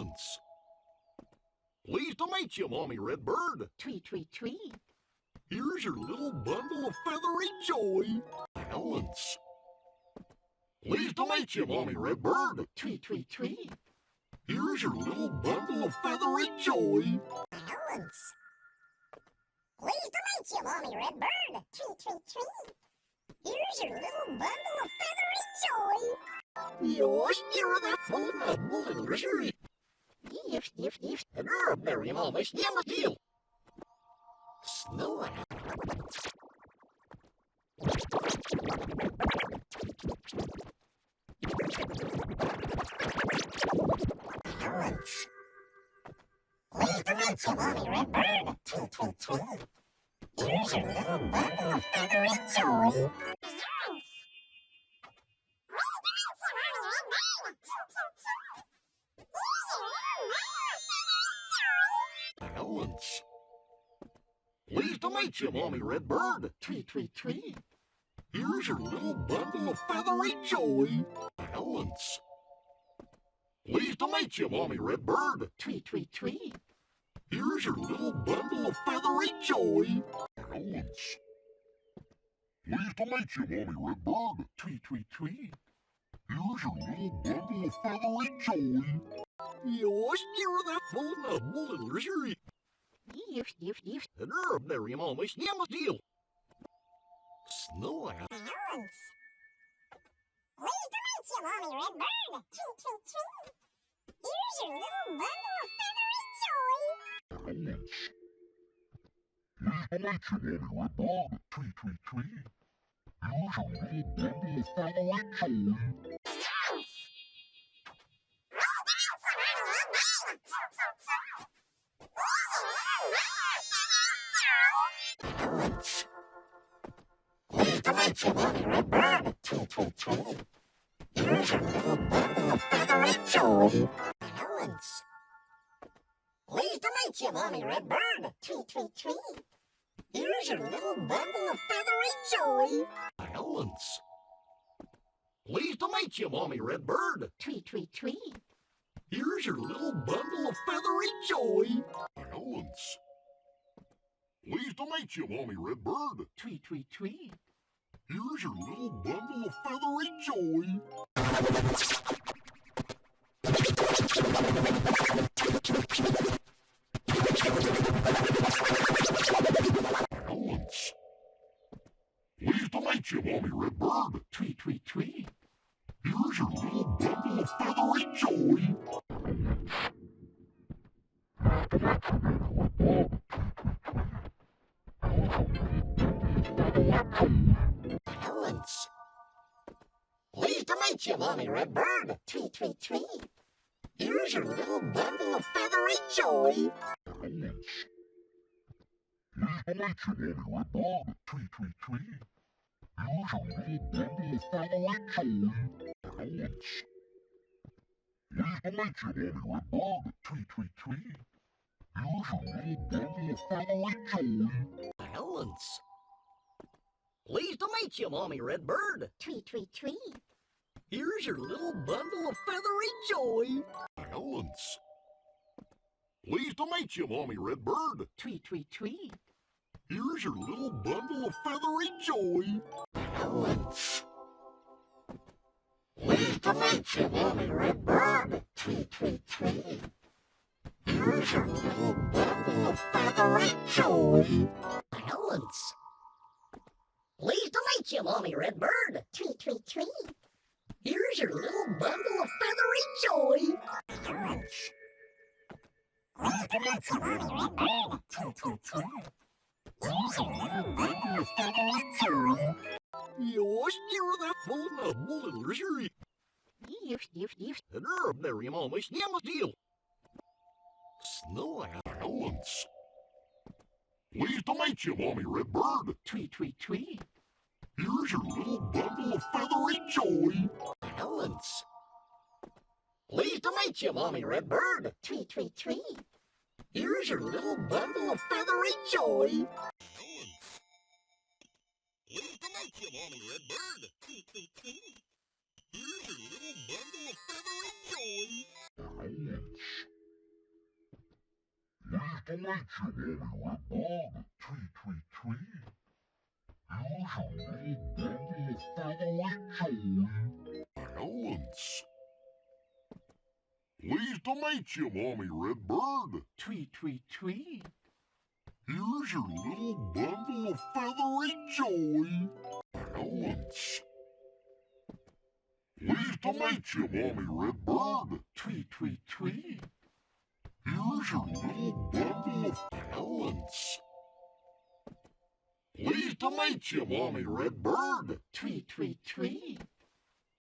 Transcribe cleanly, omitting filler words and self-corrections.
Balance. Pleased to meet you, Mommy Redbird. Tweet, tweet, tweet. Here's your little bundle of feathery joy. Balance. Pleased to meet you, Mommy Redbird. Tweet, tweet, tweet. Here's your little bundle of feathery joy. Balance. Pleased to meet you, Mommy Redbird. Tweet, tweet, tweet. Here's your little bundle of feathery joy. Yours, you're the full of little rosary. If. And you're a merry mama, snap a deal. Snow. Balance. Pleased to meet you, Mommy Redbird. Tweet, tweet, tweet. Here's your little bundle of feathery joy. Balance. Pleased to meet you, Mommy Redbird. Tweet, tweet, tweet. Here's your little bundle of feathery joy. Balance. Pleased to meet you, Mommy Redbird. Tweet, tweet, tweet. Here's your little bundle of feathery joy. Balance. Pleased to meet you, Mommy Redbird. Tweet, tweet, tweet. Here's your little bundle of feathery joy. Yours, you're the full of little rosary. If. And you're a merry mama, snap a deal. Snow. Balance. Pleased to meet you, Mommy Redbird. Tweet, tweet, tweet. Here's your little bundle of feathery joy. Balance. Pleased to meet you, Mommy Redbird. Tweet, tweet, tweet. Here's your little bundle of feathery joy. Balance. Pleased to meet you, Mommy Redbird. Tweet, tweet, tweet. Here's your little bundle of feathery joy. Balance. Pleased to meet you, Mommy Redbird. Tweet, tweet, tweet. Here's your little bundle of feathery joy. Balance. Pleased to meet you, Mommy Redbird. Tweet, tweet, tweet. Here's your little bundle of feathery joy. Balance. Pleased to meet you, Mommy Redbird. Tweet, tweet, tweet. Here's your little bundle of feathery joy. Balance. Pleased to meet you, Mommy Redbird. Tweet, tweet, tweet. Here's your little bundle of feathery joy. Balance. Pleased to meet you, Mommy Redbird. Tweet, tweet, tweet. Here's your little bundle of feathery joy. Balance. Pleased to meet you, Mommy Redbird. Tweet, tweet, tweet. Here's your little bundle of feathery joy. Balance. Pleased to meet you, Mommy Redbird. Tweet, tweet, tweet. Here's your little bundle of feathery joy. Balance. Pleased to meet you, Mommy Redbird. Tweet, tweet, tweet. Here's your little bundle of feathery joy. Balance. Pleased to meet you, Mommy Redbird. Tweet, tweet, tweet. Here's your little bundle of feathery joy. Balance. Pleased to meet you, Mommy Redbird. Tweet, tweet, tweet. Here's your little bundle of feathery joy. Balance. Pleased to meet you, Mommy Redbird. Tweet, tweet, tweet. Here's your little bundle of feathery joy. Balance. Pleased to meet you, Mommy Redbird. Tweet, tweet, tweet. Here's your little bundle of feathery joy. Yours, you're the full of little rosary. If. And you're a merry mama, snap a deal. Snow. Balance. Pleased to meet you, Mommy Redbird. Tweet, tweet, tweet. Here's your little bundle of feathery joy. Balance. Pleased to meet you, Mommy Redbird. Tweet, tweet, tweet. Here's your little bundle of feathery joy. Balance. Pleased to meet you, Mommy Redbird. Tweet, tweet, tweet. Here's your little bundle of feathery joy. Balance. to meet you, Mommy Redbird. Tweet, tweet, tweet. Here's your little bundle of feathery joy. Balance. Pleased to meet you, Mommy Redbird. Tweet, tweet, tweet. Here's your little bundle of feathery joy. Balance. Pleased to meet you, Mommy Redbird. Tweet, tweet, tweet. Here's your little bundle of balance. Pleased to meet you, Mommy Redbird. Tweet, tweet, tweet.